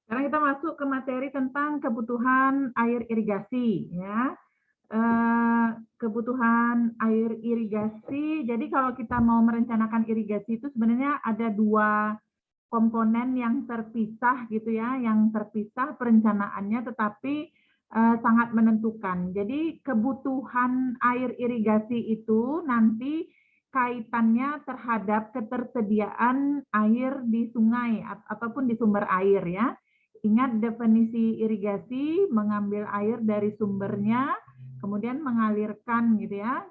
Sekarang kita masuk ke materi tentang kebutuhan air irigasi, ya. Kebutuhan air irigasi. Jadi kalau kita mau merencanakan irigasi itu sebenarnya ada dua komponen yang terpisah gitu ya, yang terpisah perencanaannya tetapi sangat menentukan. Jadi kebutuhan air irigasi itu nanti kaitannya terhadap ketersediaan air di sungai ataupun di sumber air ya. Ingat definisi irigasi, mengambil air dari sumbernya, kemudian mengalirkan gitu ya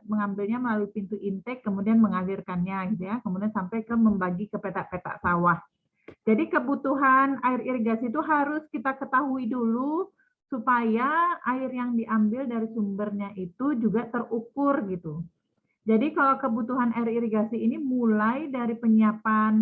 mengambilnya melalui pintu intake, kemudian mengalirkannya gitu ya, kemudian sampai ke membagi ke petak-petak sawah. Jadi kebutuhan air irigasi itu harus kita ketahui dulu supaya air yang diambil dari sumbernya itu juga terukur gitu. Jadi kalau kebutuhan air irigasi ini mulai dari penyiapan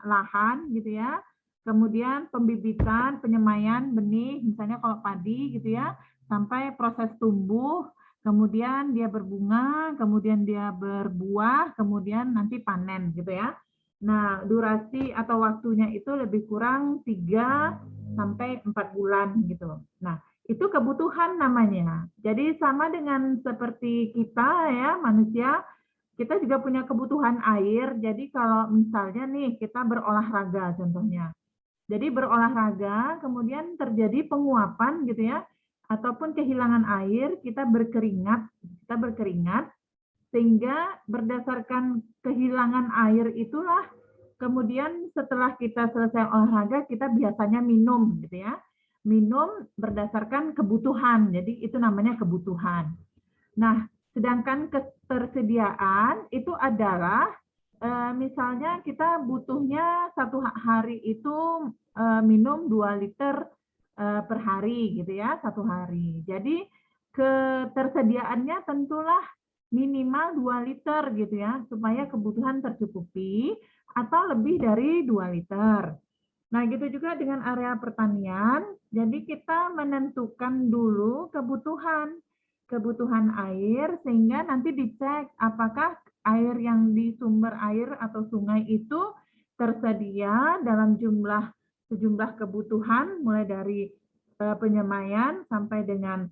lahan gitu ya, kemudian pembibitan, penyemaian benih, misalnya kalau padi gitu ya, sampai proses tumbuh, kemudian dia berbunga, kemudian dia berbuah, kemudian nanti panen gitu ya. Nah, durasi atau waktunya itu lebih kurang 3 sampai 4 bulan gitu. Nah, itu kebutuhan namanya. Jadi sama dengan seperti kita ya, manusia, kita juga punya kebutuhan air. Jadi kalau misalnya nih kita berolahraga contohnya. Jadi berolahraga kemudian terjadi penguapan gitu ya ataupun kehilangan air, kita berkeringat sehingga berdasarkan kehilangan air itulah kemudian setelah kita selesai olahraga kita biasanya minum gitu ya. Minum berdasarkan kebutuhan. Jadi itu namanya kebutuhan. Nah, sedangkan ketersediaan itu adalah misalnya kita butuhnya satu hari itu minum 2 liter per hari gitu ya, satu hari. Jadi ketersediaannya tentulah minimal 2 liter gitu ya, supaya kebutuhan tercukupi atau lebih dari 2 liter. Nah, gitu juga dengan area pertanian. Jadi kita menentukan dulu kebutuhan air sehingga nanti dicek apakah air yang di sumber air atau sungai itu tersedia dalam sejumlah kebutuhan mulai dari penyemaian sampai dengan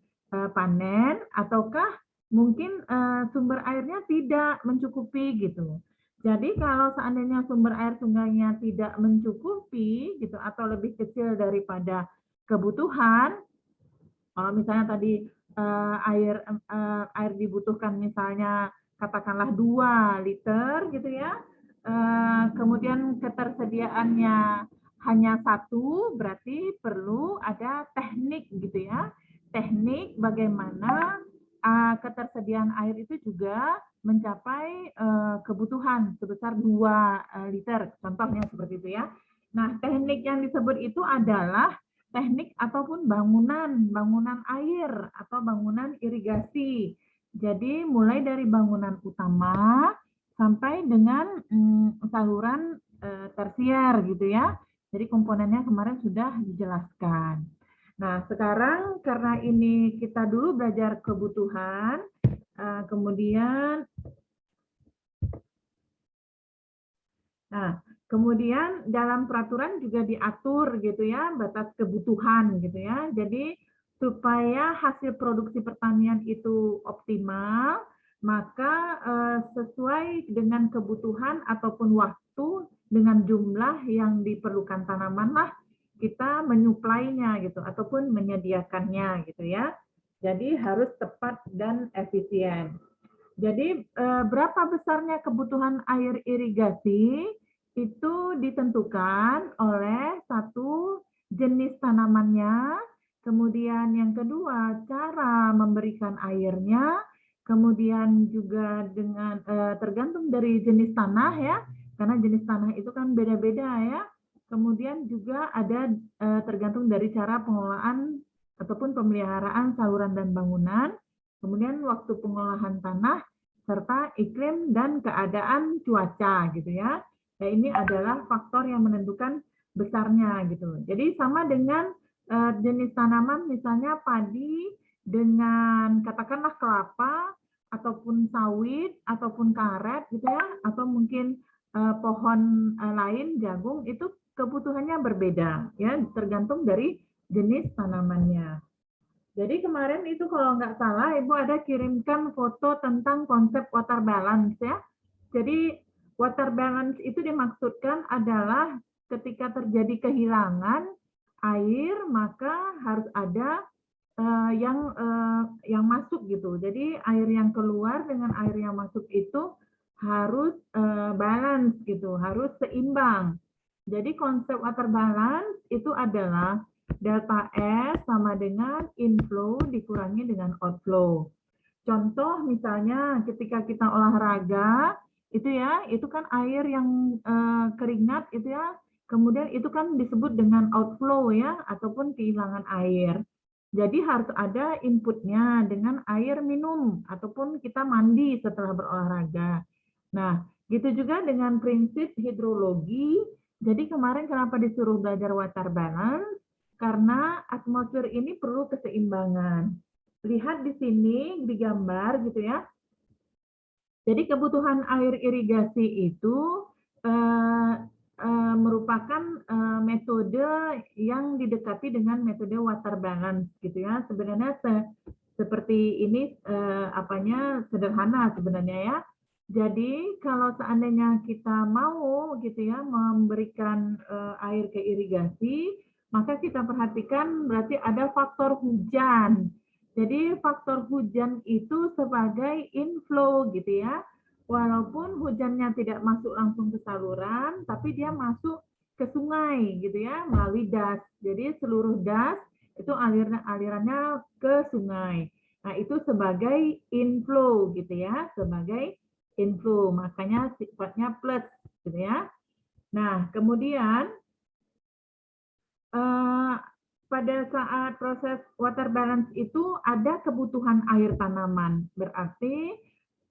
panen ataukah mungkin sumber airnya tidak mencukupi gitu. Jadi kalau seandainya sumber air sungainya tidak mencukupi gitu atau lebih kecil daripada kebutuhan, kalau misalnya tadi air dibutuhkan misalnya katakanlah 2 liter gitu ya, kemudian ketersediaannya hanya 1, berarti perlu ada teknik gitu ya. Teknik bagaimana ketersediaan air itu juga mencapai kebutuhan sebesar 2 liter, contohnya seperti itu ya. Nah, teknik yang disebut itu adalah teknik ataupun bangunan air atau bangunan irigasi. Jadi mulai dari bangunan utama sampai dengan saluran tersier gitu ya. Jadi komponennya kemarin sudah dijelaskan. Nah, sekarang karena ini kita dulu belajar kebutuhan, kemudian dalam peraturan juga diatur gitu ya batas kebutuhan gitu ya. Jadi supaya hasil produksi pertanian itu optimal, maka sesuai dengan kebutuhan ataupun waktu dengan jumlah yang diperlukan tanaman lah kita menyuplainya gitu ataupun menyediakannya gitu ya. Jadi harus tepat dan efisien. Jadi berapa besarnya kebutuhan air irigasi itu ditentukan oleh satu jenis tanamannya, kemudian yang kedua cara memberikan airnya, kemudian juga dengan tergantung dari jenis tanah ya, karena jenis tanah itu kan beda-beda ya. Kemudian juga ada tergantung dari cara pengelolaan ataupun pemeliharaan saluran dan bangunan, kemudian waktu pengolahan tanah serta iklim dan keadaan cuaca gitu ya. Nah, ini adalah faktor yang menentukan besarnya gitu. Jadi sama dengan jenis tanaman misalnya padi dengan katakanlah kelapa ataupun sawit ataupun karet gitu ya, atau mungkin pohon lain, jagung, itu kebutuhannya berbeda, ya, tergantung dari jenis tanamannya. Jadi kemarin itu kalau nggak salah, Ibu ada kirimkan foto tentang konsep water balance, ya. Jadi water balance itu dimaksudkan adalah ketika terjadi kehilangan air, maka harus ada yang masuk gitu. Jadi air yang keluar dengan air yang masuk itu harus balance gitu, harus seimbang. Jadi konsep water balance itu adalah delta S sama dengan inflow dikurangi dengan outflow. Contoh misalnya ketika kita olahraga itu ya, itu kan air yang keringat itu ya, kemudian itu kan disebut dengan outflow ya, ataupun kehilangan air. Jadi harus ada inputnya dengan air minum ataupun kita mandi setelah berolahraga. Nah, gitu juga dengan prinsip hidrologi. Jadi kemarin kenapa disuruh belajar water balance? Karena atmosfer ini perlu keseimbangan. Lihat di sini di gambar gitu ya. Jadi kebutuhan air irigasi itu merupakan metode yang didekati dengan metode water balance gitu ya. Sebenarnya seperti ini sederhana sebenarnya ya. Jadi kalau seandainya kita mau gitu ya memberikan air ke irigasi, maka kita perhatikan berarti ada faktor hujan. Jadi faktor hujan itu sebagai inflow gitu ya. Walaupun hujannya tidak masuk langsung ke saluran, tapi dia masuk ke sungai gitu ya, melalui das. Jadi seluruh das itu alirannya ke sungai. Nah, itu sebagai inflow gitu ya, sebagai inflow. Makanya sifatnya plus gitu ya. Nah, kemudian pada saat proses water balance itu ada kebutuhan air tanaman. Berarti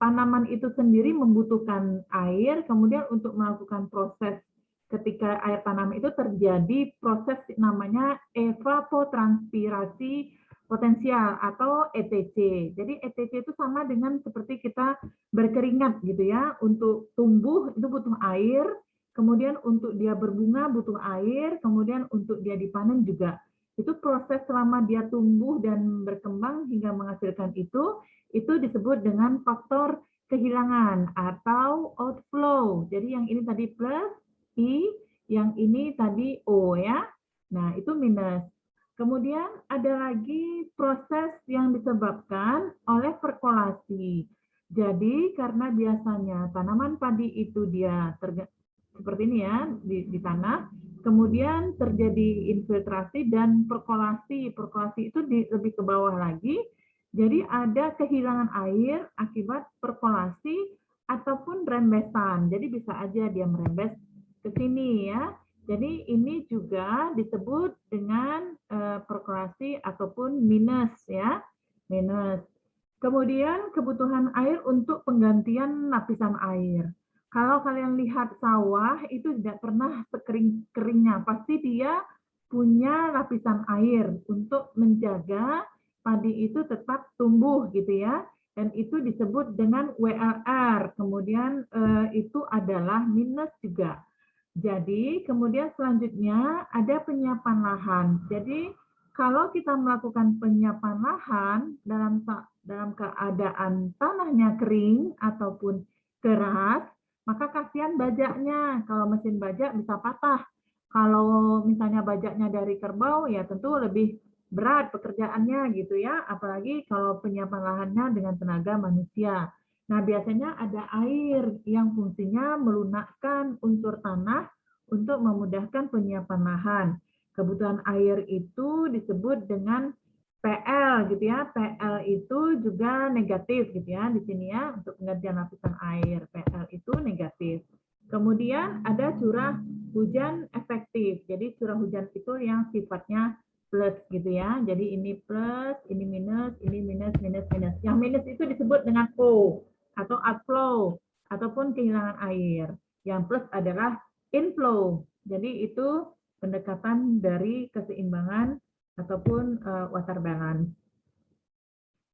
tanaman itu sendiri membutuhkan air, kemudian untuk melakukan proses ketika air tanam itu terjadi proses namanya evapotranspirasi potensial atau ETC. Jadi ETC itu sama dengan seperti kita berkeringat gitu ya. Untuk tumbuh itu butuh air, kemudian untuk dia berbunga butuh air, kemudian untuk dia dipanen juga. Itu proses selama dia tumbuh dan berkembang hingga menghasilkan itu disebut dengan faktor kehilangan atau outflow. Jadi yang ini tadi plus I, yang ini tadi O ya. Nah, itu minus. Kemudian ada lagi proses yang disebabkan oleh perkolasi. Jadi karena biasanya tanaman padi itu dia seperti ini ya di tanah, kemudian terjadi infiltrasi dan perkolasi. Perkolasi itu lebih ke bawah lagi. Jadi ada kehilangan air akibat perkolasi ataupun rembesan. Jadi bisa aja dia merembes ke sini ya. Jadi ini juga disebut dengan perkolasi ataupun minus ya, minus. Kemudian kebutuhan air untuk penggantian lapisan air. Kalau kalian lihat sawah itu tidak pernah sekering-keringnya, pasti dia punya lapisan air untuk menjaga padi itu tetap tumbuh gitu ya. Dan itu disebut dengan WLR. Kemudian itu adalah minus juga. Jadi kemudian selanjutnya ada penyiapan lahan. Jadi kalau kita melakukan penyiapan lahan dalam keadaan tanahnya kering ataupun keras, maka kasihan bajaknya. Kalau mesin bajak bisa patah. Kalau misalnya bajaknya dari kerbau, ya tentu lebih berat pekerjaannya gitu ya. Apalagi kalau penyiapan lahannya dengan tenaga manusia. Nah, biasanya ada air yang fungsinya melunakkan unsur tanah untuk memudahkan penyiapan lahan. Kebutuhan air itu disebut dengan PL gitu ya. PL itu juga negatif gitu ya di sini ya, untuk penggantian lapisan air. PL itu negatif. Kemudian ada curah hujan efektif. Jadi curah hujan itu yang sifatnya plus gitu ya. Jadi ini plus, ini minus, ini minus, minus, minus. Yang minus itu disebut dengan O atau outflow ataupun kehilangan air. Yang plus adalah inflow. Jadi itu pendekatan dari keseimbangan ataupun water balance.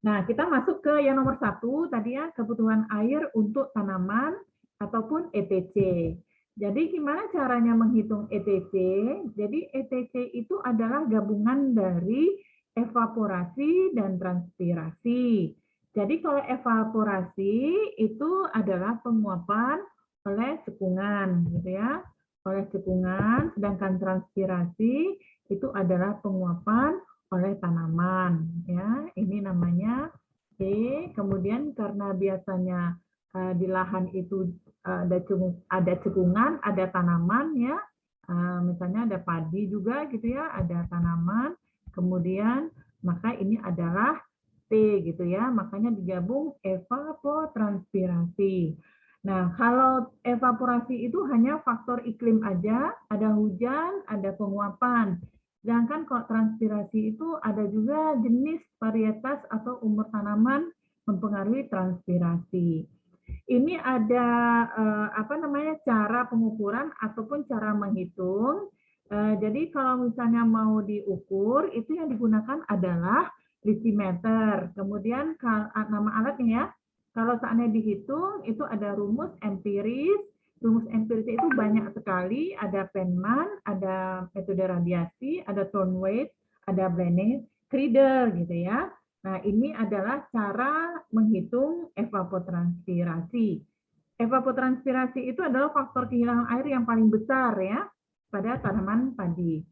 Nah, kita masuk ke yang nomor 1 tadi ya, kebutuhan air untuk tanaman ataupun ETC. Jadi gimana caranya menghitung ETC? Jadi ETC itu adalah gabungan dari evaporasi dan transpirasi. Jadi kalau evaporasi itu adalah penguapan oleh cekungan, gitu ya, oleh cekungan, sedangkan transpirasi itu adalah penguapan oleh tanaman, ya. Ini namanya E. Kemudian karena biasanya di lahan itu ada cekungan, ada tanaman ya, misalnya ada padi juga gitu ya, ada tanaman, kemudian maka ini adalah T gitu ya, makanya digabung evapotranspirasi. Nah, kalau evaporasi itu hanya faktor iklim aja, ada hujan, ada penguapan. Sedangkan kalau transpirasi itu ada juga jenis, varietas atau umur tanaman mempengaruhi transpirasi. Ini ada cara pengukuran ataupun cara menghitung. Jadi kalau misalnya mau diukur, itu yang digunakan adalah litimeter. Kemudian nama alatnya ya, kalau seandainya dihitung, itu ada rumus empiris. Rumus empiris itu banyak sekali, ada Penman, ada metode radiasi, ada Thornweight, ada Blenny, Crider gitu ya. Nah, ini adalah cara menghitung evapotranspirasi. Evapotranspirasi itu adalah faktor kehilangan air yang paling besar ya pada tanaman padi.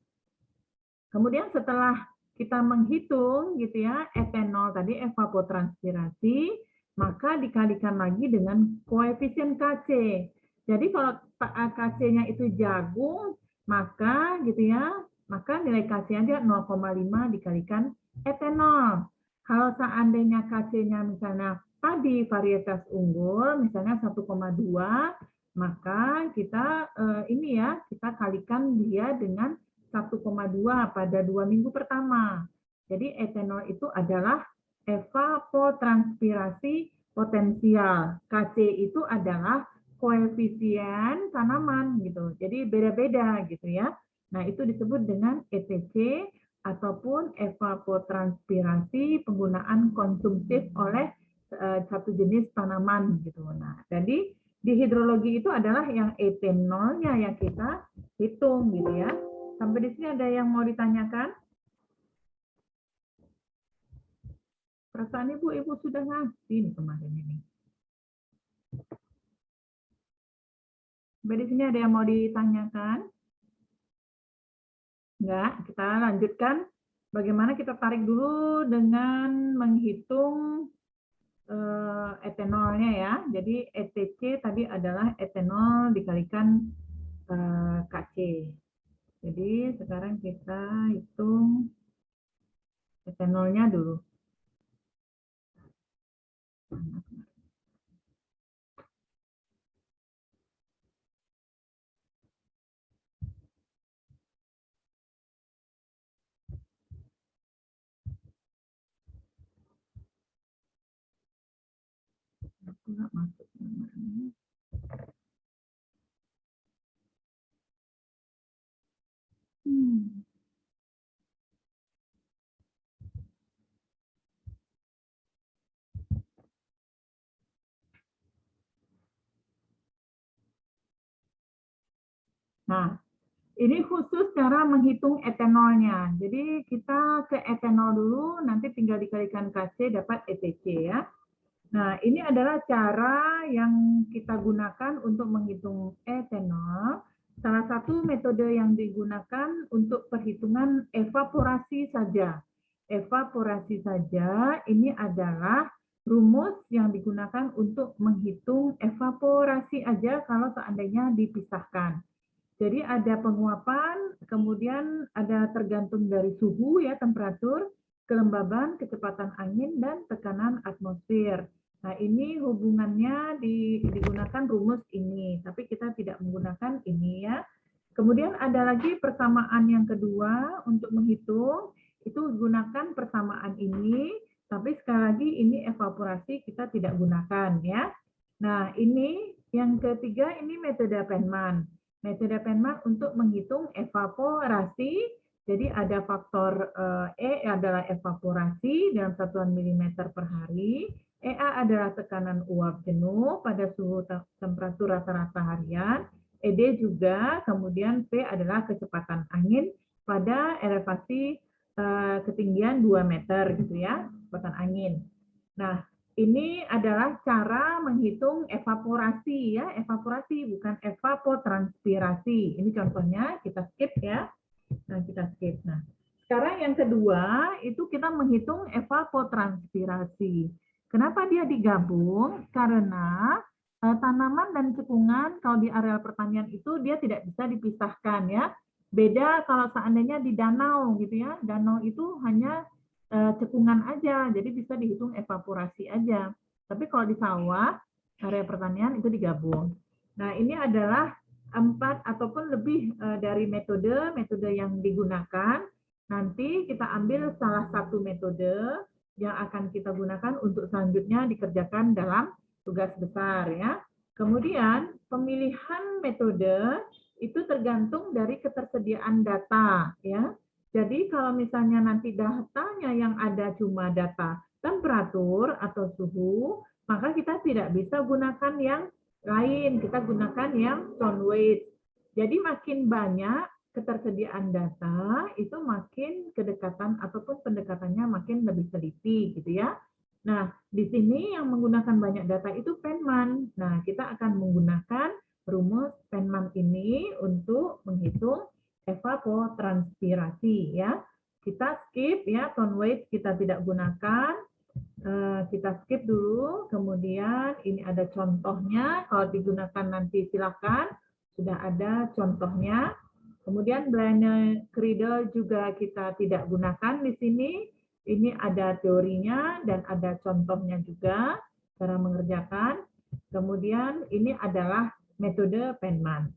Kemudian setelah kita menghitung gitu ya etanol tadi evapotranspirasi, maka dikalikan lagi dengan koefisien Kc. Jadi kalau Kc-nya itu jagung, maka gitu ya, maka nilai Kc-nya 0,5 dikalikan etanol. Kalau seandainya Kc-nya misalnya padi varietas unggul misalnya 1,2, maka kita kita kalikan dia dengan 1,2 pada 2 minggu pertama. Jadi etanol itu adalah evapotranspirasi potensial. Kc itu adalah koefisien tanaman gitu. Jadi beda-beda gitu ya. Nah, itu disebut dengan ETC ataupun evapotranspirasi penggunaan konsumtif oleh satu jenis tanaman gitu. Nah, jadi di hidrologi itu adalah yang etanolnya yang kita hitung gitu ya. Sampai di sini ada yang mau ditanyakan? Perasaan ibu sudah ngasih nih kemarin ini. Sampai di sini ada yang mau ditanyakan? Enggak, kita lanjutkan. Bagaimana kita tarik dulu dengan menghitung etanolnya ya. Jadi ETC tadi adalah etanol dikalikan Kc. Jadi sekarang kita hitung etanolnya dulu. Aku nggak masuk nomornya. Nah, ini khusus cara menghitung etanolnya. Jadi kita ke etanol dulu, nanti tinggal dikalikan Kc dapat ETC ya. Nah, ini adalah cara yang kita gunakan untuk menghitung etanol. Salah satu metode yang digunakan untuk perhitungan evaporasi saja. Evaporasi saja ini adalah rumus yang digunakan untuk menghitung evaporasi aja kalau seandainya dipisahkan. Jadi ada penguapan, kemudian ada tergantung dari suhu ya, temperatur, kelembaban, kecepatan angin, dan tekanan atmosfer. Nah, ini hubungannya digunakan rumus ini, tapi kita tidak menggunakan ini ya. Kemudian ada lagi persamaan yang kedua untuk menghitung, itu gunakan persamaan ini, tapi sekali lagi ini evaporasi kita tidak gunakan ya. Nah, ini yang ketiga ini metode Penman. Metode Penman untuk menghitung evaporasi, jadi ada faktor E adalah evaporasi dalam satuan milimeter per hari, EA adalah tekanan uap jenuh pada suhu temperatur rata-rata harian. ED juga, kemudian P adalah kecepatan angin pada elevasi ketinggian 2 meter gitu ya, kecepatan angin. Nah, ini adalah cara menghitung evaporasi ya, evaporasi bukan evapotranspirasi. Ini contohnya, kita skip ya. Nah, kita skip. Nah, sekarang yang kedua itu kita menghitung evapotranspirasi. Kenapa dia digabung? Karena tanaman dan cekungan kalau di areal pertanian itu dia tidak bisa dipisahkan ya. Beda kalau seandainya di danau gitu ya. Danau itu hanya cekungan aja, jadi bisa dihitung evaporasi aja. Tapi kalau di sawah, area pertanian itu digabung. Nah, ini adalah 4 ataupun lebih dari metode yang digunakan. Nanti kita ambil salah satu metode yang akan kita gunakan untuk selanjutnya dikerjakan dalam tugas besar ya. Kemudian pemilihan metode itu tergantung dari ketersediaan data ya. Jadi kalau misalnya nanti datanya yang ada cuma data temperatur atau suhu, maka kita tidak bisa gunakan yang lain, kita gunakan yang tone weight. Jadi makin banyak ketersediaan data, itu makin kedekatan ataupun pendekatannya makin lebih teliti gitu ya. Nah, di sini yang menggunakan banyak data itu Penman. Nah, kita akan menggunakan rumus Penman ini untuk menghitung evapotranspirasi ya. Kita skip ya, tone weight kita tidak gunakan. Kita skip dulu, kemudian ini ada contohnya, kalau digunakan nanti silakan, sudah ada contohnya. Kemudian Blaine Creedle juga kita tidak gunakan di sini, ini ada teorinya dan ada contohnya juga, cara mengerjakan. Kemudian ini adalah metode Penman.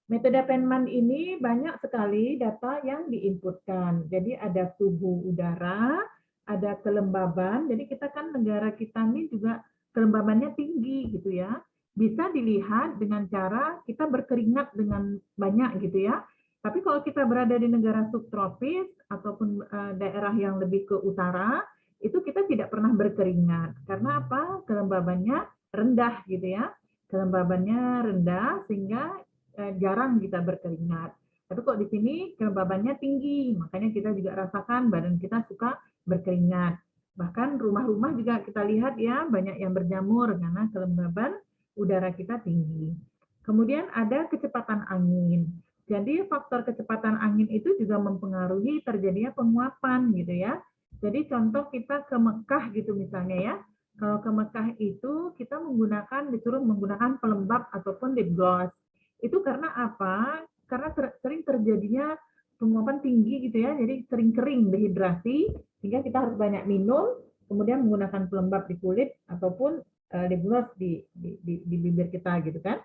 Metode Penman ini banyak sekali data yang diinputkan, jadi ada suhu udara, ada kelembaban, jadi kita kan negara kita ini juga kelembabannya tinggi gitu ya. Bisa dilihat dengan cara kita berkeringat dengan banyak gitu ya. Tapi kalau kita berada di negara subtropis ataupun daerah yang lebih ke utara, itu kita tidak pernah berkeringat. Karena apa? Kelembabannya rendah gitu ya. Kelembabannya rendah sehingga jarang kita berkeringat. Tapi kok di sini kelembabannya tinggi, makanya kita juga rasakan badan kita suka berkeringat. Bahkan rumah-rumah juga kita lihat ya, banyak yang berjamur karena kelembaban udara kita tinggi. Kemudian ada kecepatan angin. Jadi faktor kecepatan angin itu juga mempengaruhi terjadinya penguapan gitu ya. Jadi contoh kita ke Mekah gitu misalnya ya. Kalau ke Mekah itu kita disuruh menggunakan pelembab ataupun lip gloss. Itu karena apa? Karena sering terjadinya penguapan tinggi gitu ya, jadi sering kering, dehidrasi, sehingga kita harus banyak minum, kemudian menggunakan pelembab di kulit ataupun lip gloss di bibir kita gitu kan.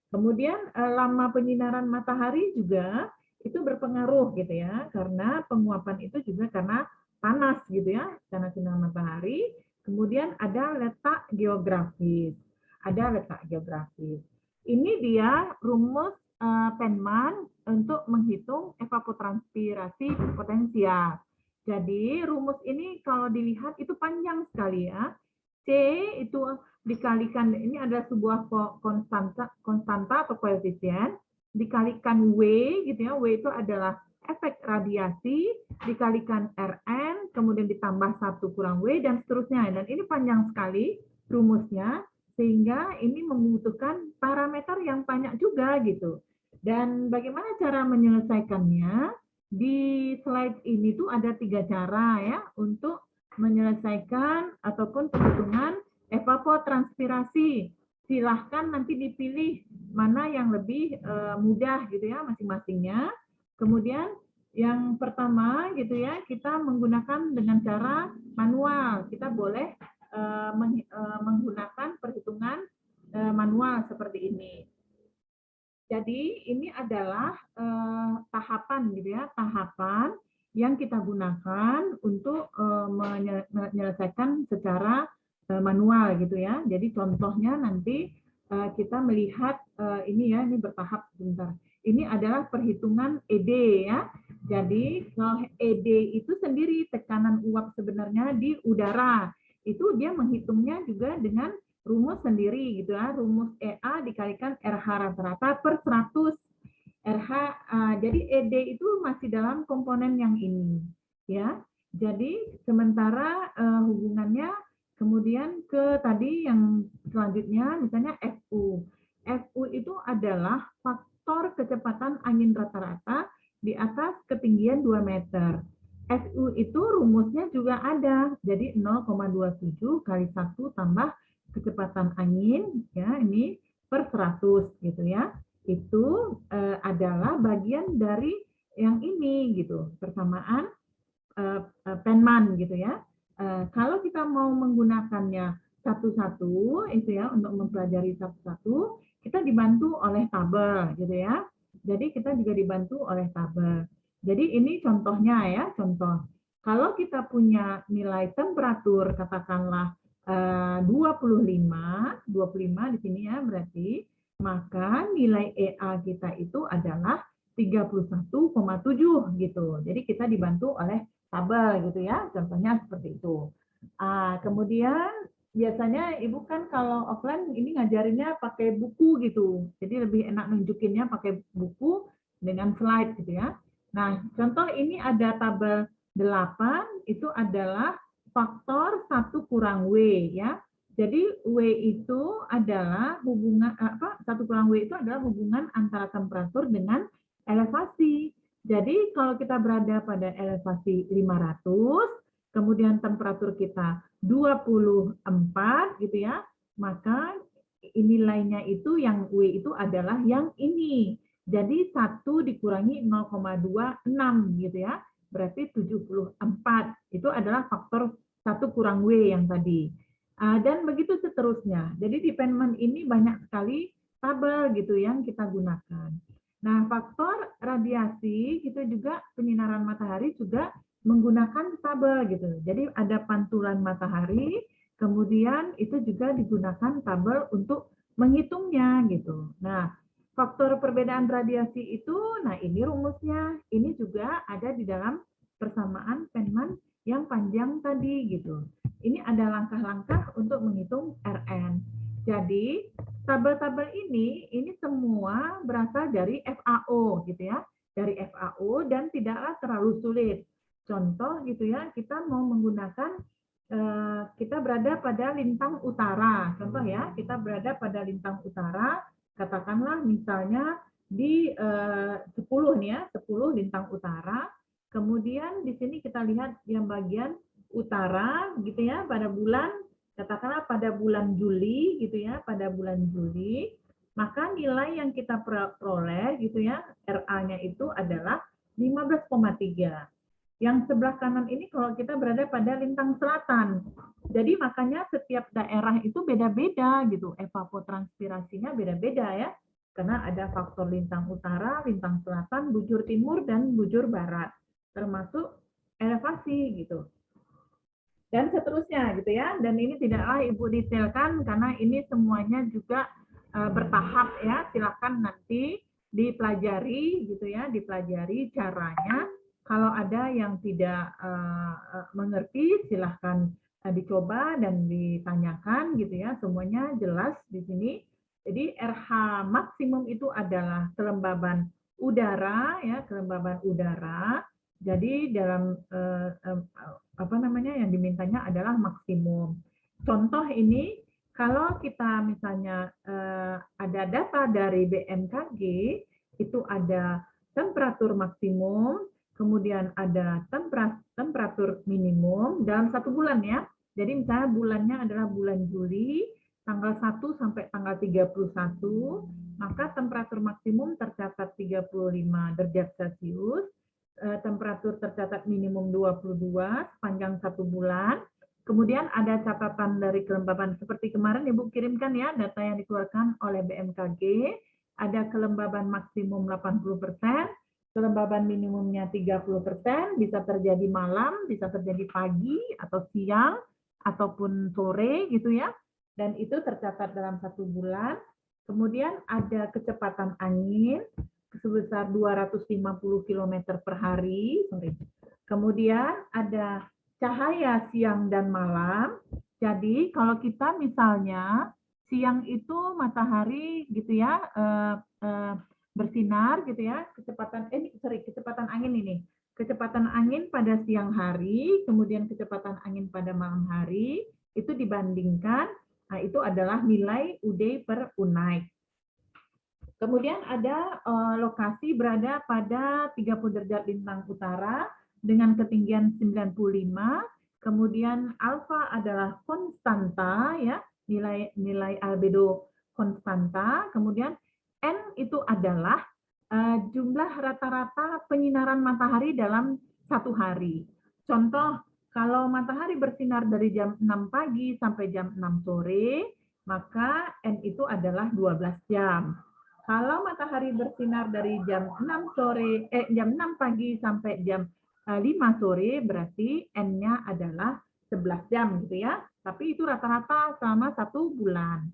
Kemudian lama penyinaran matahari juga itu berpengaruh gitu ya, karena penguapan itu juga karena panas gitu ya, karena sinar matahari. Kemudian ada letak geografis. Ada letak geografis. Ini dia rumus Penman untuk menghitung evapotranspirasi potensial. Jadi rumus ini kalau dilihat itu panjang sekali ya. C itu dikalikan, ini adalah sebuah konstanta atau koefisien, dikalikan W gitu ya. W itu adalah efek radiasi, dikalikan Rn, kemudian ditambah 1 kurang W, dan seterusnya. Dan ini panjang sekali rumusnya, sehingga ini membutuhkan parameter yang banyak juga gitu. Dan bagaimana cara menyelesaikannya? Di slide ini tuh ada 3 cara ya untuk menyelesaikan ataupun perhitungan evapotranspirasi. Silahkan nanti dipilih mana yang lebih mudah gitu ya masing-masingnya. Kemudian yang pertama gitu ya, kita menggunakan dengan cara manual. Kita boleh menggunakan perhitungan manual seperti ini. Jadi ini adalah tahapan gitu ya, tahapan yang kita gunakan untuk menyelesaikan secara manual gitu ya. Jadi contohnya nanti kita melihat ini ya, ini bertahap sebentar. Ini adalah perhitungan ED ya. Jadi kalau ED itu sendiri tekanan uap sebenarnya di udara. itu dia menghitungnya juga dengan rumus sendiri gitu ya, rumus EA dikalikan RH rata-rata per 100. RH, jadi ED itu masih dalam komponen yang ini, ya. Jadi sementara hubungannya kemudian ke tadi yang selanjutnya, misalnya FU. FU itu adalah faktor kecepatan angin rata-rata di atas ketinggian 2 meter. FU itu rumusnya juga ada, jadi 0,27 kali 1 tambah kecepatan angin, ya ini per 100 gitu ya. Itu adalah bagian dari yang ini gitu, persamaan Penman gitu ya. Kalau kita mau menggunakannya satu-satu itu ya untuk mempelajari satu-satu, kita dibantu oleh tabel gitu ya. Jadi kita juga dibantu oleh tabel. Jadi ini contohnya ya, contoh. Kalau kita punya nilai temperatur katakanlah 25 di sini ya berarti, maka nilai EA kita itu adalah 31,7 gitu. Jadi kita dibantu oleh tabel gitu ya, contohnya seperti itu. Kemudian biasanya ibu kan kalau offline ini ngajarinnya pakai buku gitu, jadi lebih enak nunjukinnya pakai buku dengan slide gitu ya. Nah, contoh ini ada tabel 8, itu adalah faktor 1 kurang W ya. Jadi W itu adalah hubungan 1 kurang W itu adalah hubungan antara temperatur dengan elevasi. Jadi kalau kita berada pada elevasi 500, kemudian temperatur kita 24 gitu ya, maka nilainya itu yang W itu adalah yang ini. Jadi 1 dikurangi 0,26 gitu ya, berarti 74. Itu adalah faktor 1 kurang W yang tadi. Dan begitu seterusnya. Jadi di Penman ini banyak sekali tabel gitu yang kita gunakan. Nah, faktor radiasi itu juga penyinaran matahari juga menggunakan tabel gitu. Jadi ada pantulan matahari, kemudian itu juga digunakan tabel untuk menghitungnya gitu. Nah, faktor perbedaan radiasi itu, nah ini rumusnya, ini juga ada di dalam persamaan Penman yang panjang tadi gitu. Ini ada langkah-langkah untuk menghitung Rn. Jadi tabel-tabel ini semua berasal dari FAO gitu ya, dari FAO dan tidaklah terlalu sulit. Contoh gitu ya, kita mau menggunakan kita berada pada lintang utara. Contoh ya, kita berada pada lintang utara, katakanlah misalnya di 10 nih ya, 10 lintang utara. Kemudian di sini kita lihat yang bagian utara gitu ya, pada bulan katakanlah pada bulan Juli gitu ya, pada bulan Juli, maka nilai yang kita peroleh gitu ya, RA-nya itu adalah 15,3. Yang sebelah kanan ini kalau kita berada pada lintang selatan. Jadi makanya setiap daerah itu beda-beda gitu, evapotranspirasinya beda-beda ya. Karena ada faktor lintang utara, lintang selatan, bujur timur, dan bujur barat. Termasuk elevasi gitu. Dan seterusnya gitu ya. Dan ini tidaklah Ibu detailkan karena ini semuanya juga bertahap ya. Silakan nanti dipelajari gitu ya, dipelajari caranya. Kalau ada yang tidak mengerti, silahkan dicoba dan ditanyakan gitu ya. Semuanya jelas di sini. Jadi RH maksimum itu adalah kelembaban udara ya, kelembaban udara. Jadi dalam apa namanya yang dimintanya adalah maksimum. Contoh ini kalau kita misalnya ada data dari BMKG itu ada temperatur maksimum, kemudian ada temperatur minimum dalam 1 bulan ya. Jadi misalnya bulannya adalah bulan Juli, tanggal 1 sampai tanggal 31, maka temperatur maksimum tercatat 35 derajat Celcius, temperatur tercatat minimum 22 sepanjang 1 bulan. Kemudian ada catatan dari kelembaban seperti kemarin Ibu kirimkan ya data yang dikeluarkan oleh BMKG, ada kelembaban maksimum 80%, kelembaban minimumnya 30%, bisa terjadi malam, bisa terjadi pagi atau siang ataupun sore gitu ya. Dan itu tercatat dalam 1 bulan. Kemudian ada kecepatan angin sebesar 250 km per hari. Kemudian ada cahaya siang dan malam Jadi kalau kita misalnya siang itu matahari gitu ya bersinar gitu ya, kecepatan angin ini. Kecepatan angin pada siang hari, kemudian kecepatan angin pada malam hari itu dibandingkan, nah itu adalah nilai UD per Unit. Kemudian ada lokasi berada pada 30 derajat lintang utara dengan ketinggian 95. Kemudian alfa adalah konstanta ya, nilai albedo konstanta. Kemudian N itu adalah jumlah rata-rata penyinaran matahari dalam satu hari. Contoh, kalau matahari bersinar dari jam 6 pagi sampai jam 6 sore, maka N itu adalah 12 jam. Kalau matahari bersinar dari jam 6 pagi sampai jam 5 sore, berarti N-nya adalah 11 jam gitu ya. Tapi itu rata-rata selama 1 bulan.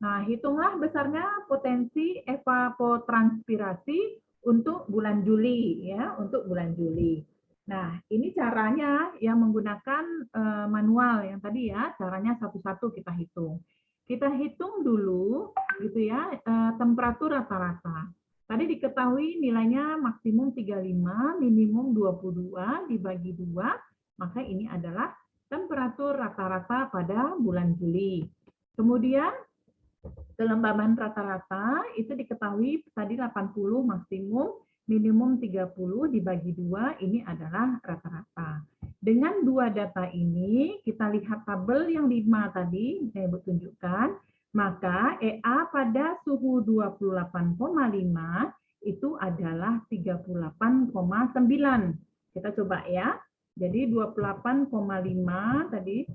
Nah, hitunglah besarnya potensi evapotranspirasi untuk bulan Juli ya, untuk bulan Juli. Nah, ini caranya yang menggunakan manual yang tadi ya, caranya satu-satu kita hitung. Kita hitung dulu gitu ya, temperatur rata-rata. Tadi diketahui nilainya maksimum 35, minimum 22 dibagi 2, maka ini adalah temperatur rata-rata pada bulan Juli. Kemudian kelembaban rata-rata itu diketahui tadi 80 maksimum, minimum 30 dibagi 2, ini adalah rata-rata. Dengan dua data ini, kita lihat tabel yang 5 tadi, saya tunjukkan, maka EA pada suhu 28,5 itu adalah 38,9. Kita coba ya. Jadi 28,5 tadi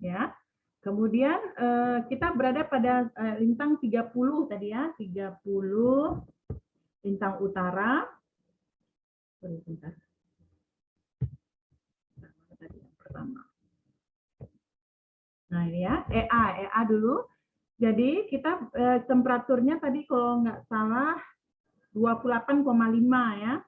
ya. Kemudian kita berada pada lintang 30 tadi ya, 30 lintang utara. Nah ini ya, EA dulu. Jadi kita temperaturnya tadi kalau nggak salah 28,5 ya.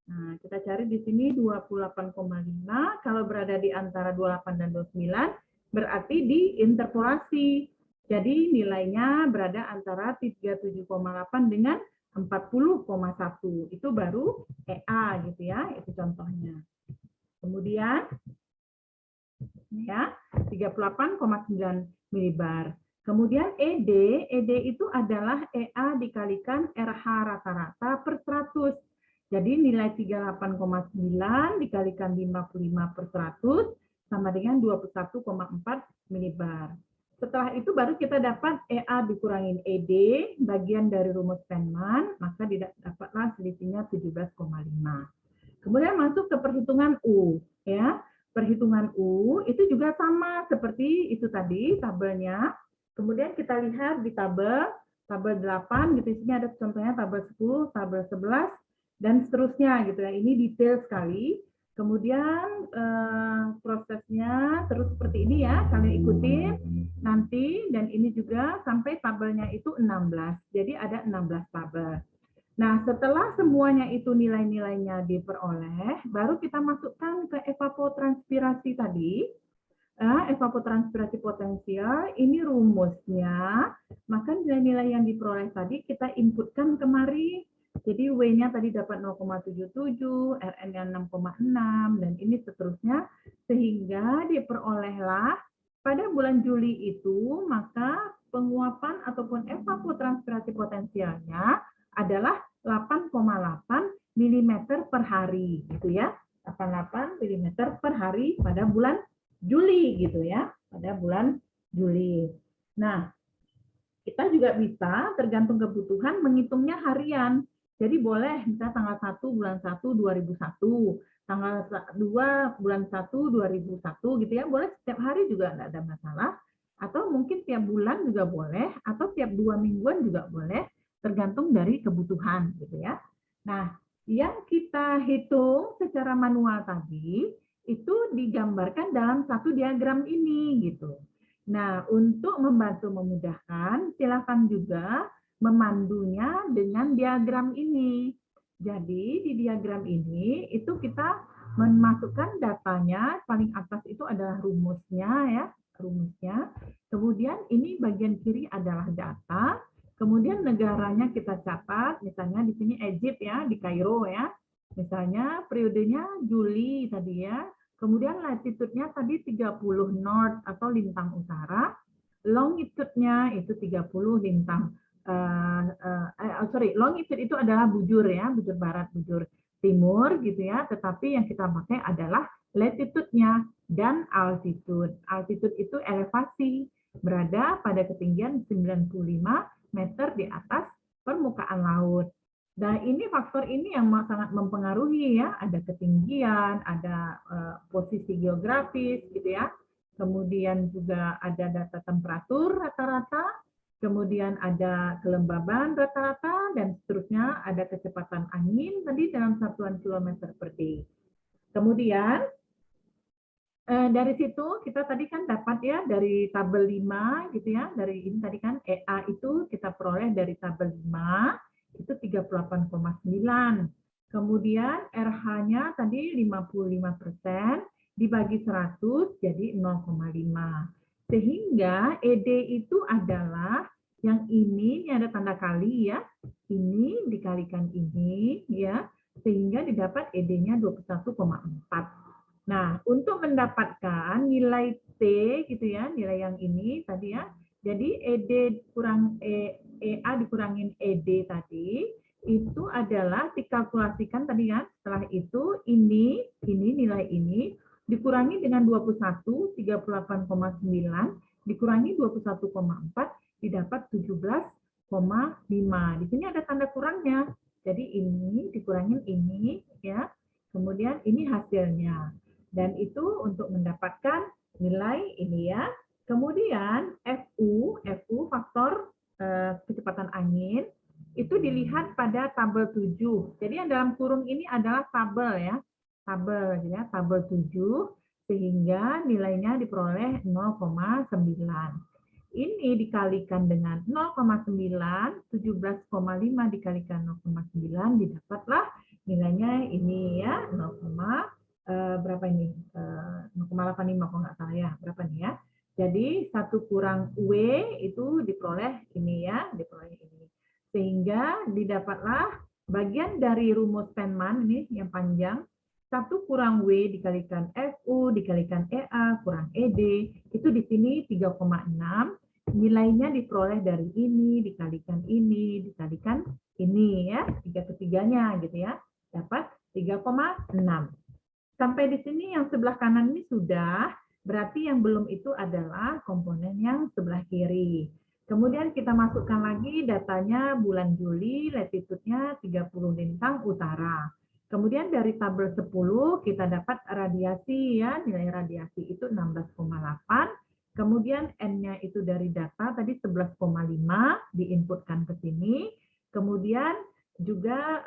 Nah, kita cari di sini 28,5. Kalau berada di antara 28 dan 29, berarti diinterpolasi. Jadi nilainya berada antara 37,8 dengan 40,1. Itu baru EA gitu ya, itu contohnya. Kemudian ya 38,9 milibar. Kemudian ED itu adalah EA dikalikan RH rata-rata per 100. Jadi nilai 38,9 dikalikan 55 per 100 sama dengan 21,4 milibar. Setelah itu baru kita dapat EA dikurangin ED, bagian dari rumus Feynman, maka dapatlah selisihnya 17,5. Kemudian masuk ke perhitungan U. Ya, perhitungan U itu juga sama seperti itu tadi tabelnya. Kemudian kita lihat di tabel 8 gitu, isinya ada contohnya tabel 10, tabel 11, dan seterusnya gitu ya. Ini detail sekali. Kemudian prosesnya terus seperti ini ya, kalian ikutin nanti, dan ini juga sampai tabelnya itu 16. Jadi ada 16 tabel. Nah, setelah semuanya itu nilai-nilainya diperoleh, baru kita masukkan ke evapotranspirasi tadi. Evapotranspirasi potensial, ini rumusnya, maka nilai-nilai yang diperoleh tadi kita inputkan kemari. Jadi W-nya tadi dapat 0,77, Rn-nya 6,6, dan ini seterusnya, sehingga diperolehlah pada bulan Juli itu, maka penguapan ataupun evapotranspirasi potensialnya adalah 8,8 mm per hari, gitu ya. 88 mm per hari pada bulan Juli gitu ya, pada bulan Juli. Nah, kita juga bisa tergantung kebutuhan menghitungnya harian. Jadi boleh misalnya tanggal 1 bulan 1 2001, tanggal 2 bulan 1 2001 gitu ya, boleh setiap hari juga enggak ada masalah, atau mungkin tiap bulan juga boleh, atau tiap 2 mingguan juga boleh, tergantung dari kebutuhan gitu ya. Nah, yang kita hitung secara manual tadi itu digambarkan dalam satu diagram ini gitu. Nah, untuk membantu memudahkan, silakan juga memandunya dengan diagram ini. Jadi di diagram ini itu kita memasukkan datanya, paling atas itu adalah rumusnya ya, rumusnya. Kemudian ini bagian kiri adalah data. Kemudian negaranya kita catat, misalnya di sini Egypt ya, di Kairo ya. Misalnya periodenya Juli tadi ya. Kemudian latitude-nya tadi 30 north atau lintang utara. Longitude-nya itu 30 lintang longitude itu adalah bujur ya, bujur barat, bujur timur gitu ya, tetapi yang kita pakai adalah latitude-nya dan altitude. Altitude itu elevasi, berada pada ketinggian 95 meter di atas permukaan laut. Nah, ini faktor ini yang sangat mempengaruhi ya, ada ketinggian, ada posisi geografis gitu ya. Kemudian juga ada data temperatur rata-rata, kemudian ada kelembaban rata-rata, dan seterusnya ada kecepatan angin tadi dalam satuan kilometer per detik. Kemudian dari situ kita tadi kan dapat ya dari tabel 5 gitu ya, dari ini tadi kan EA itu kita peroleh dari tabel 5 itu 38,9. Kemudian RH-nya tadi 55%, dibagi 100 jadi 0,5. Sehingga ED itu adalah yang ini ada tanda kali ya. Ini dikalikan ini ya, sehingga didapat ED-nya 21,4. Nah, untuk mendapatkan nilai T gitu ya, nilai yang ini tadi ya. Jadi ED kurang EA dikurangin ED tadi itu adalah dikalkulasikan tadi kan, setelah itu ini nilai ini dikurangi dengan 21, 38,9 dikurangi 21,4 didapat 17,5. Di sini ada tanda kurangnya. Jadi ini dikurangin ini ya. Kemudian ini hasilnya. Dan itu untuk mendapatkan nilai ini ya. Kemudian FU faktor kecepatan angin itu dilihat pada tabel 7. Jadi yang dalam kurung ini adalah tabel ya. Tabel ya, tabel 7 sehingga nilainya diperoleh 0,9. Ini dikalikan dengan 0,9, 17,5 dikalikan 0,9 didapatlah nilainya ini ya, 0, berapa ini? 0,85 kalau nggak salah ya. Berapa nih ya? Jadi 1 kurang W itu diperoleh ini ya, diperoleh ini. Sehingga didapatlah bagian dari rumus Feynman ini yang panjang, 1 kurang W dikalikan FU dikalikan EA kurang ED, itu di sini 3,6. Nilainya diperoleh dari ini, dikalikan ini, dikalikan ini ya, tiga-tiganya gitu ya. Dapat 3,6. Sampai di sini yang sebelah kanan ini sudah, berarti yang belum itu adalah komponen yang sebelah kiri. Kemudian kita masukkan lagi datanya bulan Juli, latitude-nya 30 lintang utara. Kemudian dari tabel 10 kita dapat radiasi ya, nilai radiasi itu 16,8. Kemudian N-nya itu dari data tadi 11,5 diinputkan ke sini. Kemudian juga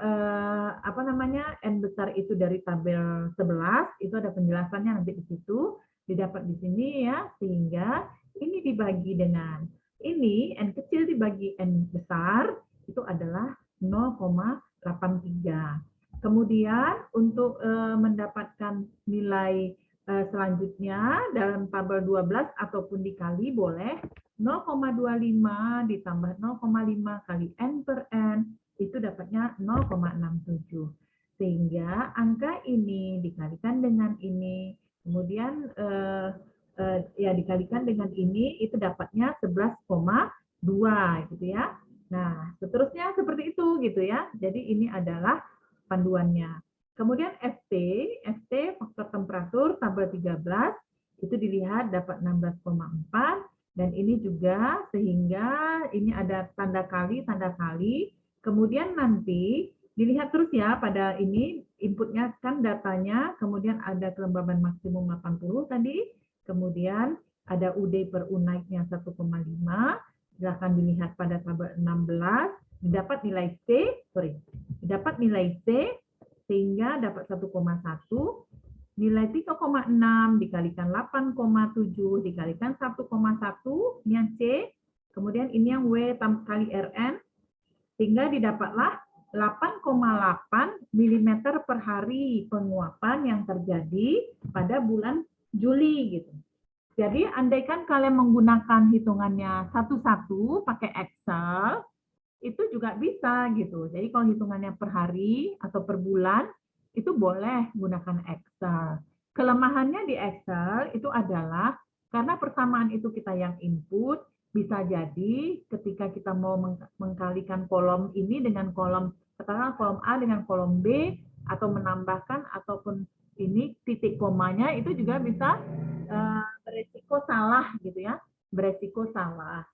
N besar itu dari tabel 11 itu ada penjelasannya nanti di situ didapat di sini ya, sehingga ini dibagi dengan ini N kecil dibagi N besar itu adalah 0,83. Kemudian untuk mendapatkan nilai selanjutnya dalam tabel 12 ataupun dikali boleh 0,25 ditambah 0,5 kali N per N itu dapatnya 0,67. Sehingga angka ini dikalikan dengan ini, kemudian ya dikalikan dengan ini, itu dapatnya 11,2 gitu ya. Nah, seterusnya seperti itu gitu ya. Jadi ini adalah panduannya. Kemudian FT faktor temperatur tabel 13 itu dilihat dapat 16,4 dan ini juga sehingga ini ada tanda kali. Kemudian nanti dilihat terus ya pada ini inputnya kan datanya, kemudian ada kelembaban maksimum 80 tadi, kemudian ada UD per U naiknya 1,5, silahkan dilihat pada tabel 16, didapat nilai C sehingga dapat 1,1, nilai 3,6 dikalikan 8,7 dikalikan 1,1, ini yang C, kemudian ini yang W kali Rn, sehingga didapatlah 8,8 mm per hari penguapan yang terjadi pada bulan Juli gitu. Jadi andaikan kalian menggunakan hitungannya satu-satu pakai Excel, itu juga bisa gitu. Jadi kalau hitungannya per hari atau per bulan, itu boleh gunakan Excel. Kelemahannya di Excel itu adalah karena persamaan itu kita yang input, bisa jadi ketika kita mau mengkalikan kolom ini dengan kolom, katakanlah kolom A dengan kolom B, atau menambahkan ataupun ini titik komanya itu juga bisa beresiko salah gitu ya, beresiko salah.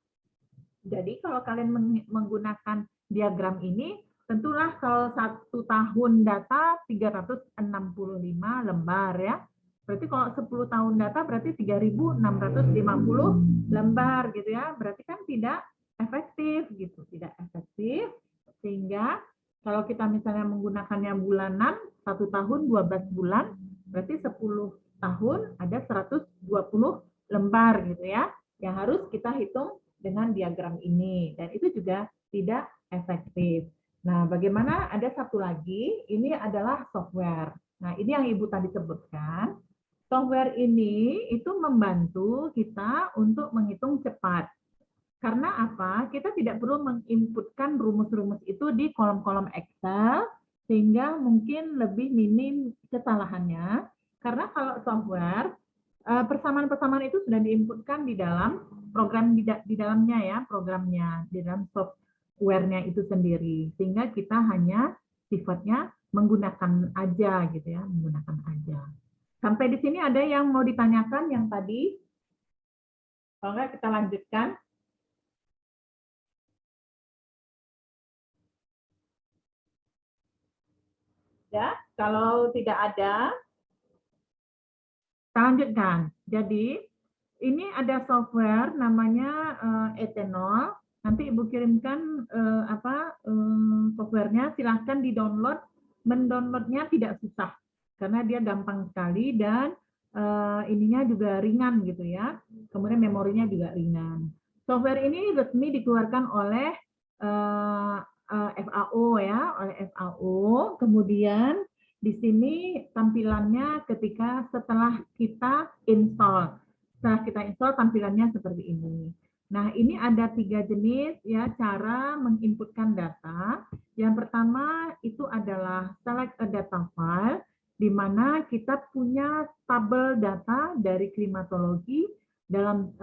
Jadi kalau kalian menggunakan diagram ini, tentulah kalau 1 tahun data 365 lembar ya. Berarti kalau 10 tahun data berarti 3.650 lembar gitu ya. Berarti kan tidak efektif gitu, tidak efektif. Sehingga kalau kita misalnya menggunakannya bulanan, 1 tahun 12 bulan, berarti 10 tahun ada 120 lembar gitu ya. Yang harus kita hitung dengan diagram ini. Dan itu juga tidak efektif. Nah, bagaimana ada satu lagi, ini adalah software. Nah, ini yang Ibu tadi sebutkan. Software ini itu membantu kita untuk menghitung cepat. Karena apa? Kita tidak perlu menginputkan rumus-rumus itu di kolom-kolom Excel, sehingga mungkin lebih minim kesalahannya. Karena kalau software, persamaan-persamaan itu sudah diinputkan di dalam program di dalamnya ya, programnya, di dalam software-nya itu sendiri. Sehingga kita hanya sifatnya menggunakan aja gitu ya, menggunakan aja. Sampai di sini ada yang mau ditanyakan yang tadi? Kalau enggak kita lanjutkan. Ya, kalau tidak ada, kita lanjutkan. Jadi, ini ada software namanya Ethanol. Nanti Ibu kirimkan softwarenya, silahkan di-download. Mendownloadnya tidak susah, karena dia gampang sekali dan ininya juga ringan gitu ya. Kemudian memorinya juga ringan. Software ini resmi dikeluarkan oleh FAO ya, oleh FAO. Kemudian di sini tampilannya ketika setelah kita install. Setelah kita install tampilannya seperti ini. Nah, ini ada 3 jenis ya cara menginputkan data. Yang pertama itu adalah select a data file, di mana kita punya tabel data dari klimatologi dalam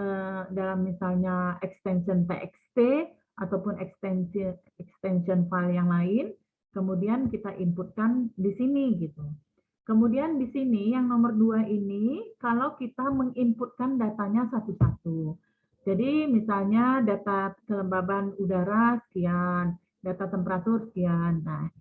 misalnya extension txt ataupun extension file yang lain. Kemudian kita inputkan di sini gitu. Kemudian di sini yang nomor 2 ini, kalau kita menginputkan datanya satu-satu. Jadi misalnya data kelembaban udara sekian, data temperatur sekian. Nah,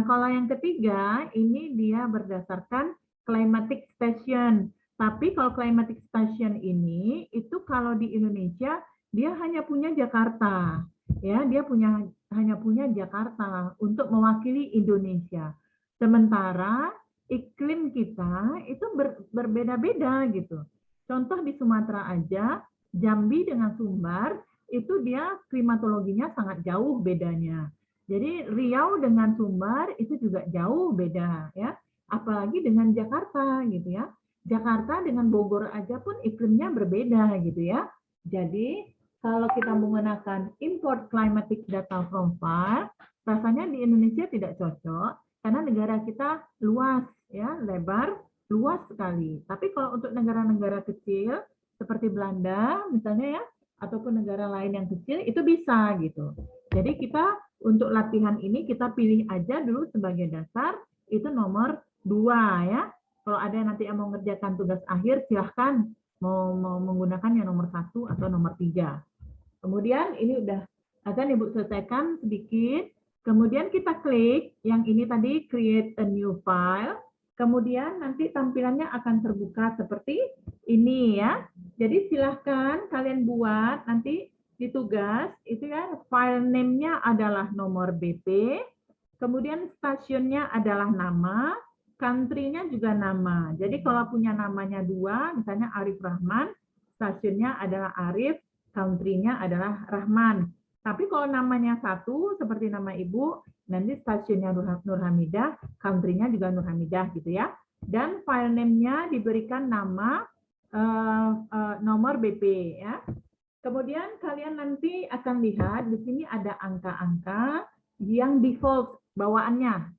kalau yang ketiga, ini dia berdasarkan climatic station. Tapi kalau climatic station ini, itu kalau di Indonesia, dia hanya punya Jakarta. Ya, dia hanya punya Jakarta untuk mewakili Indonesia. Sementara iklim kita itu berbeda-beda gitu. Contoh di Sumatera aja, Jambi dengan Sumbar itu dia klimatologinya sangat jauh bedanya. Jadi Riau dengan Sumbar itu juga jauh beda ya. Apalagi dengan Jakarta gitu ya. Jakarta dengan Bogor aja pun iklimnya berbeda gitu ya. Jadi kalau kita menggunakan import climatic data from far, rasanya di Indonesia tidak cocok karena negara kita luas ya, lebar, luas sekali. Tapi kalau untuk negara-negara kecil seperti Belanda misalnya ya, ataupun negara lain yang kecil itu bisa gitu. Jadi kita untuk latihan ini kita pilih aja dulu sebagai dasar itu nomor 2 ya. Kalau ada nanti yang mau ngerjakan tugas akhir silahkan mau menggunakan yang nomor 1 atau nomor 3. Kemudian ini udah akan Ibu selesaikan sedikit. Kemudian kita klik yang ini tadi create a new file. Kemudian nanti tampilannya akan terbuka seperti ini ya. Jadi silahkan kalian buat nanti di tugas itu ya, file name-nya adalah nomor BP. Kemudian stasiunnya adalah nama, country-nya juga nama. Jadi kalau punya namanya 2, misalnya Arif Rahman, stasiunnya adalah Arif, country-nya adalah Rahman. Tapi kalau namanya satu, seperti nama ibu, nanti stasiunnya Nur Hamidah, country-nya juga Nur Hamidah gitu ya. Dan file name-nya diberikan nama nomor BP ya. Kemudian kalian nanti akan lihat di sini ada angka-angka yang default bawaannya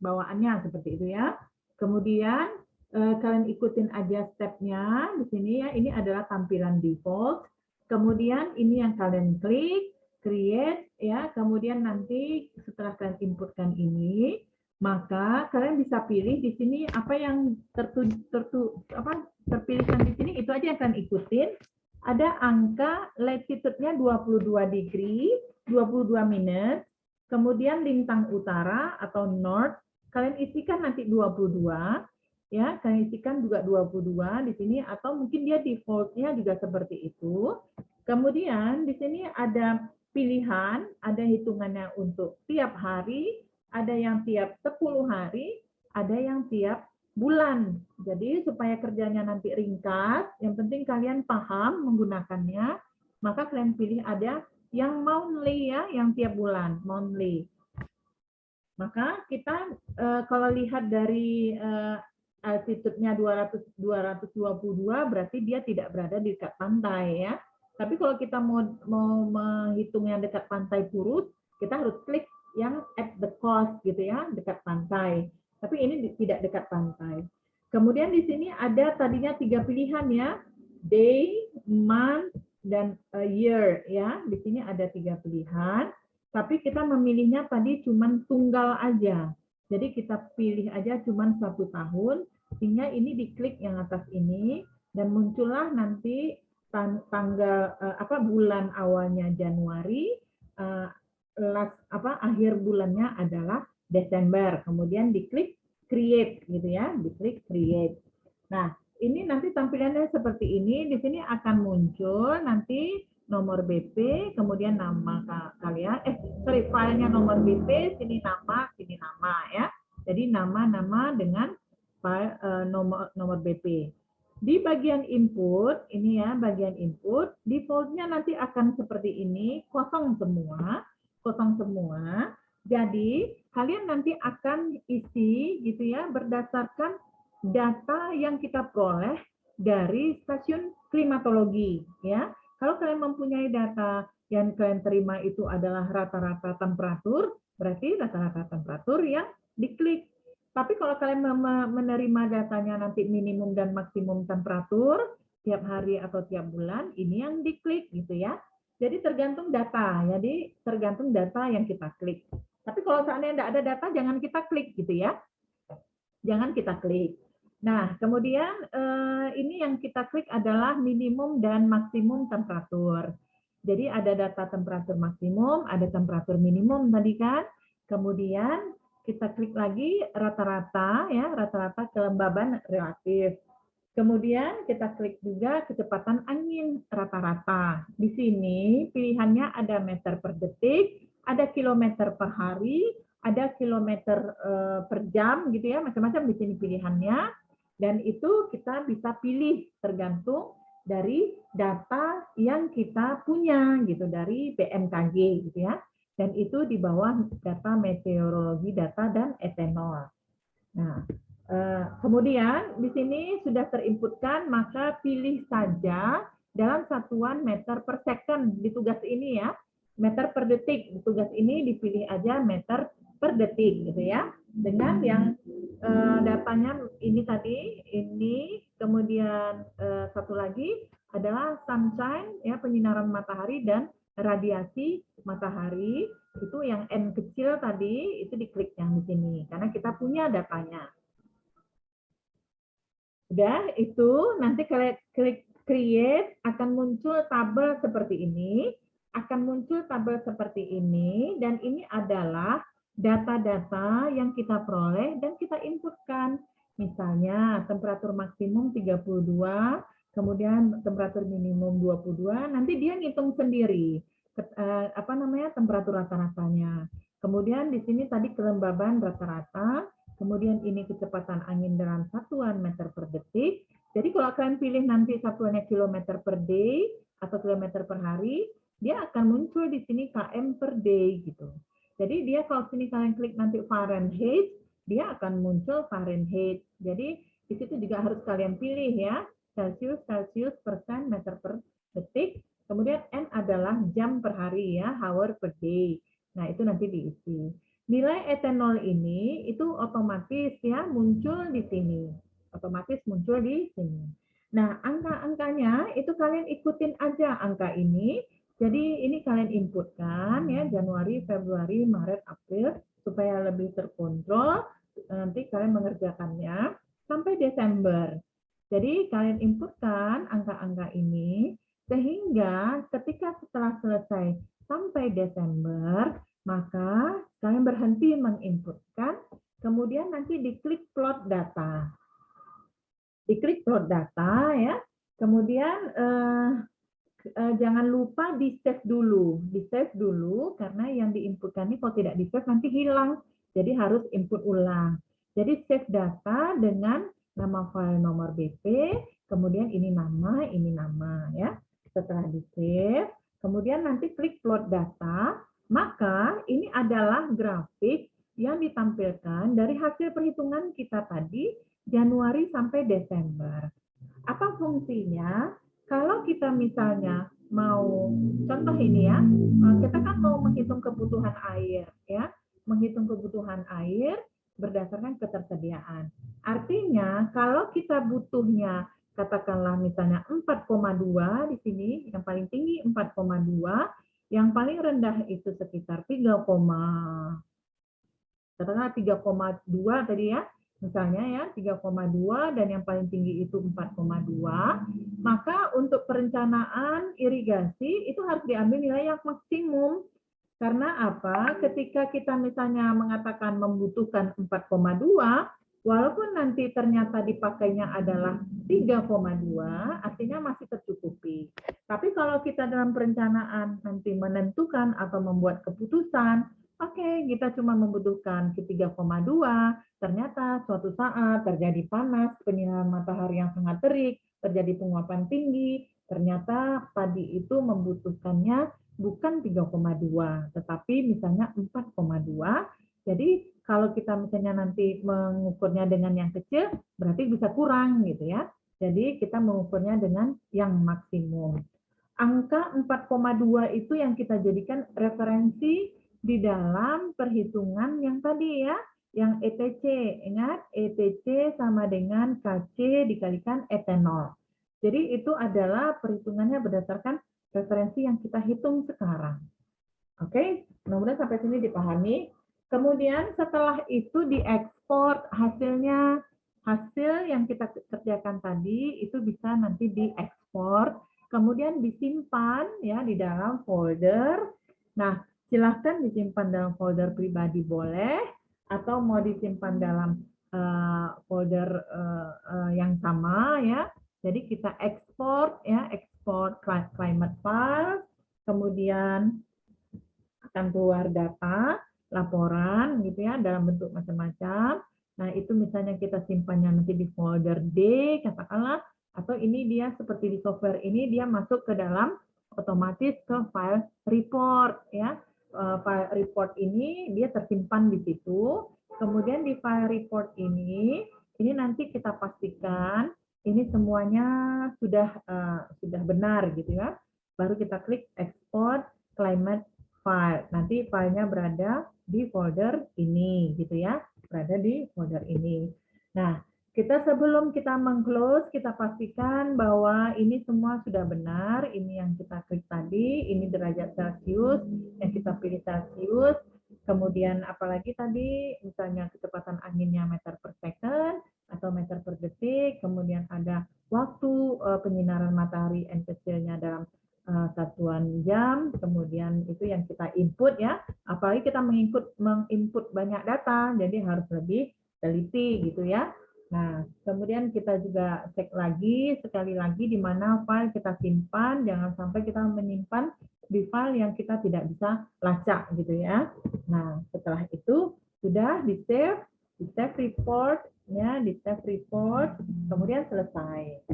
seperti itu ya. Kemudian kalian ikutin aja step-nya di sini ya. Ini adalah tampilan default. Kemudian ini yang kalian klik, create ya. Kemudian nanti setelah kalian inputkan ini, maka kalian bisa pilih di sini apa yang terpilihkan di sini, itu aja yang kalian ikutin. Ada angka latitude-nya 22 degree, 22 minutes, kemudian lintang utara atau north, kalian isikan nanti 22, ya, kalian isikan juga 22 di sini, atau mungkin dia default-nya juga seperti itu. Kemudian di sini ada pilihan, ada hitungannya untuk tiap hari, ada yang tiap 10 hari, ada yang tiap bulan. Jadi supaya kerjanya nanti ringkas, yang penting kalian paham menggunakannya, maka kalian pilih ada yang monthly ya, yang tiap bulan, monthly. Maka kita kalau lihat dari altitude-nya 222, berarti dia tidak berada di dekat pantai ya. Tapi kalau kita mau menghitung yang dekat pantai Purus, kita harus klik yang at the coast gitu ya, dekat pantai. Tapi ini tidak dekat pantai. Kemudian di sini ada tadinya 3 pilihan ya, day, month, dan year ya. Di sini ada 3 pilihan. Tapi kita memilihnya tadi cuma tunggal aja. Jadi kita pilih aja cuma 1 tahun, sehingga ini diklik yang atas ini, dan muncullah nanti tanggal bulan awalnya Januari, akhir bulannya adalah Desember. Kemudian diklik create gitu ya, diklik create. Nah, ini nanti tampilannya seperti ini. Di sini akan muncul nanti nomor BP, kemudian nama kalian, filenya nomor BP, sini nama ya. Jadi nama dengan file nomor BP. Di bagian input, ini ya bagian input, defaultnya nanti akan seperti ini, kosong semua. Jadi kalian nanti akan isi gitu ya berdasarkan data yang kita peroleh dari stasiun klimatologi ya. Kalau kalian mempunyai data yang kalian terima itu adalah rata-rata temperatur, berarti rata-rata temperatur yang diklik. Tapi kalau kalian menerima datanya nanti minimum dan maksimum temperatur tiap hari atau tiap bulan, ini yang diklik gitu ya. Jadi tergantung data, jadi tergantung data yang kita klik. Tapi kalau seandainya tidak ada data, jangan kita klik gitu ya. Jangan kita klik. Nah, kemudian ini yang kita klik adalah minimum dan maksimum temperatur. Jadi ada data temperatur maksimum, ada temperatur minimum tadi kan. Kemudian kita klik lagi rata-rata ya, rata-rata kelembaban relatif. Kemudian kita klik juga kecepatan angin rata-rata. Di sini pilihannya ada meter per detik, ada kilometer per hari, ada kilometer per jam gitu ya, macam-macam di sini pilihannya. Dan itu kita bisa pilih tergantung dari data yang kita punya gitu, dari BMKG gitu ya. Dan itu di bawah data meteorologi, data dan etenol. Nah, kemudian di sini sudah terinputkan, maka pilih saja dalam satuan meter per second di tugas ini ya. Meter per detik di tugas ini dipilih aja meter per detik gitu ya. Dengan yang datanya ini tadi, ini kemudian satu lagi adalah sunshine ya, penyinaran matahari dan radiasi matahari. Itu yang N kecil tadi, itu diklik yang di sini karena kita punya datanya. Udah, itu nanti kalian klik create, akan muncul tabel seperti ini, dan ini adalah data-data yang kita peroleh dan kita inputkan. Misalnya temperatur maksimum 32, kemudian temperatur minimum 22, nanti dia ngitung sendiri temperatur rata-ratanya. Kemudian di sini tadi kelembaban rata-rata, kemudian ini kecepatan angin dalam satuan meter per detik. Jadi kalau kalian pilih nanti satuannya kilometer per day atau kilometer per hari, dia akan muncul di sini km per day gitu. Jadi dia kalau sini kalian klik nanti Fahrenheit, dia akan muncul Fahrenheit. Jadi di situ juga harus kalian pilih ya, Celsius, Celsius, persen, meter per detik. Kemudian N adalah jam per hari ya, hour per day. Nah, itu nanti diisi. Nilai etanol ini itu otomatis ya muncul di sini. Otomatis muncul di sini. Nah, angka-angkanya itu kalian ikutin aja angka ini. Jadi ini kalian inputkan ya Januari, Februari, Maret, April supaya lebih terkontrol. Nanti kalian mengerjakannya sampai Desember. Jadi kalian inputkan angka-angka ini sehingga ketika setelah selesai sampai Desember, maka kalian berhenti menginputkan, kemudian nanti diklik plot data. Diklik plot data ya. Kemudian jangan lupa di-save dulu. Di-save dulu karena yang diinputkan ini kalau tidak di-save nanti hilang. Jadi harus input ulang. Jadi save data dengan nama file nomor BP, kemudian ini nama ya. Setelah di-save, kemudian nanti klik plot data, maka ini adalah grafik yang ditampilkan dari hasil perhitungan kita tadi Januari sampai Desember. Apa fungsinya? Kalau kita misalnya mau, contoh ini ya, kita kan mau menghitung kebutuhan air, ya, menghitung kebutuhan air berdasarkan ketersediaan. Artinya, kalau kita butuhnya, katakanlah misalnya 4,2 di sini, yang paling tinggi 4,2, yang paling rendah itu sekitar 3,2 tadi ya, misalnya ya 3,2 dan yang paling tinggi itu 4,2, maka untuk perencanaan irigasi itu harus diambil nilai yang maksimum. Karena apa? Ketika kita misalnya mengatakan membutuhkan 4,2, walaupun nanti ternyata dipakainya adalah 3,2, artinya masih tercukupi. Tapi kalau kita dalam perencanaan nanti menentukan atau membuat keputusan, oke, kita cuma membutuhkan ke 3,2, ternyata suatu saat terjadi panas, penyinaran matahari yang sangat terik, terjadi penguapan tinggi, ternyata padi itu membutuhkannya bukan 3,2, tetapi misalnya 4,2. Jadi kalau kita misalnya nanti mengukurnya dengan yang kecil, berarti bisa kurang gitu ya. Jadi kita mengukurnya dengan yang maksimum. Angka 4,2 itu yang kita jadikan referensi di dalam perhitungan yang tadi ya, yang ETC. Ingat, ETC sama dengan KC dikalikan etanol. Jadi itu adalah perhitungannya berdasarkan referensi yang kita hitung sekarang. Oke, mudah-mudahan sampai sini dipahami. Kemudian setelah itu diekspor hasilnya, hasil yang kita kerjakan tadi itu bisa nanti diekspor, kemudian disimpan ya di dalam folder. Nah, silahkan disimpan dalam folder pribadi boleh, atau mau disimpan dalam folder yang sama ya. Jadi kita ekspor ya, ekspor climate file, kemudian akan keluar data, laporan gitu ya dalam bentuk macam-macam. Nah, itu misalnya kita simpannya nanti di folder D katakanlah, atau ini dia seperti di software ini dia masuk ke dalam otomatis ke file report ya. File report ini dia tersimpan di situ. Kemudian di file report ini nanti kita pastikan ini semuanya sudah benar gitu ya. Baru kita klik export climate file. Nanti filenya berada di folder ini gitu ya. Berada di folder ini. Nah, kita sebelum kita meng-close, kita pastikan bahwa ini semua sudah benar. Ini yang kita klik tadi, ini derajat Celcius, yang kita pilih Celcius. Kemudian apalagi tadi, misalnya kecepatan anginnya meter per second atau meter per detik. Kemudian ada waktu penyinaran matahari N kecilnya dalam satuan jam, kemudian itu yang kita input ya. Apalagi kita menginput banyak data, jadi harus lebih teliti gitu ya. Nah, kemudian kita juga cek lagi, sekali lagi di mana file kita simpan, jangan sampai kita menyimpan di file yang kita tidak bisa lacak gitu ya. Nah, setelah itu sudah di-save report, ya, di-save report, kemudian selesai.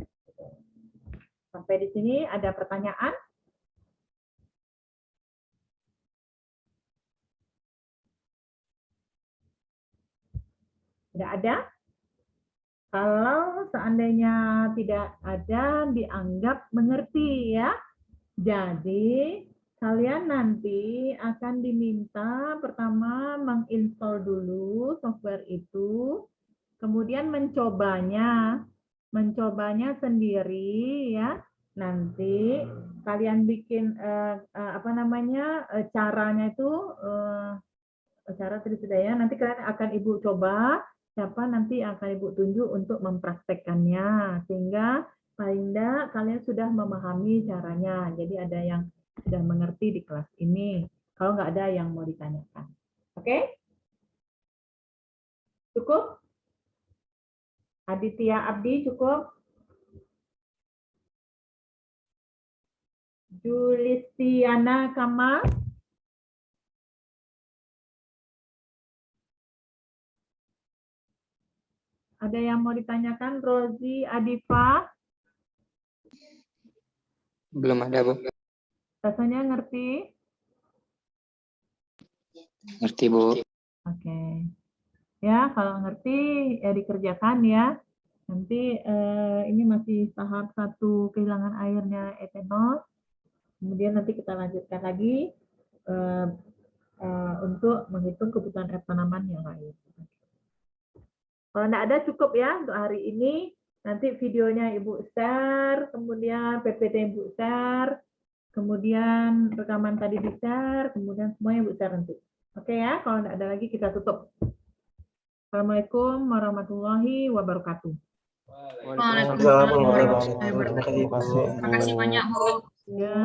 Sampai di sini ada pertanyaan? Tidak ada? Kalau seandainya tidak ada, dianggap mengerti ya. Jadi, kalian nanti akan diminta pertama menginstall dulu software itu, kemudian mencobanya sendiri ya. Nanti kalian bikin caranya itu cara tadi sudah ya. Nanti kalian akan Ibu coba, siapa nanti akan Ibu tunjuk untuk mempraktekkannya, sehingga paling tidak kalian sudah memahami caranya. Jadi ada yang sudah mengerti di kelas ini. Kalau nggak ada yang mau ditanyakan. Oke? Cukup? Aditya Abdi cukup? Julistiana Kamal? Ada yang mau ditanyakan? Rozi Adifa? Belum ada, Bu. Rasanya ngerti? Ngerti, Bu. Oke. Ya, kalau ngerti ya dikerjakan ya. Nanti ini masih tahap 1 kehilangan airnya etanol. Kemudian nanti kita lanjutkan lagi untuk menghitung kebutuhan air tanaman yang lain. Kalau tidak ada cukup ya untuk hari ini. Nanti videonya Ibu share, kemudian PPT Ibu share, kemudian rekaman tadi di share, kemudian semuanya Ibu share nanti. Oke ya, kalau tidak ada lagi kita tutup. Assalamualaikum warahmatullahi wabarakatuh. Waalaikumsalam warahmatullahi wabarakatuh. Terima kasih banyak, Bu. Ya.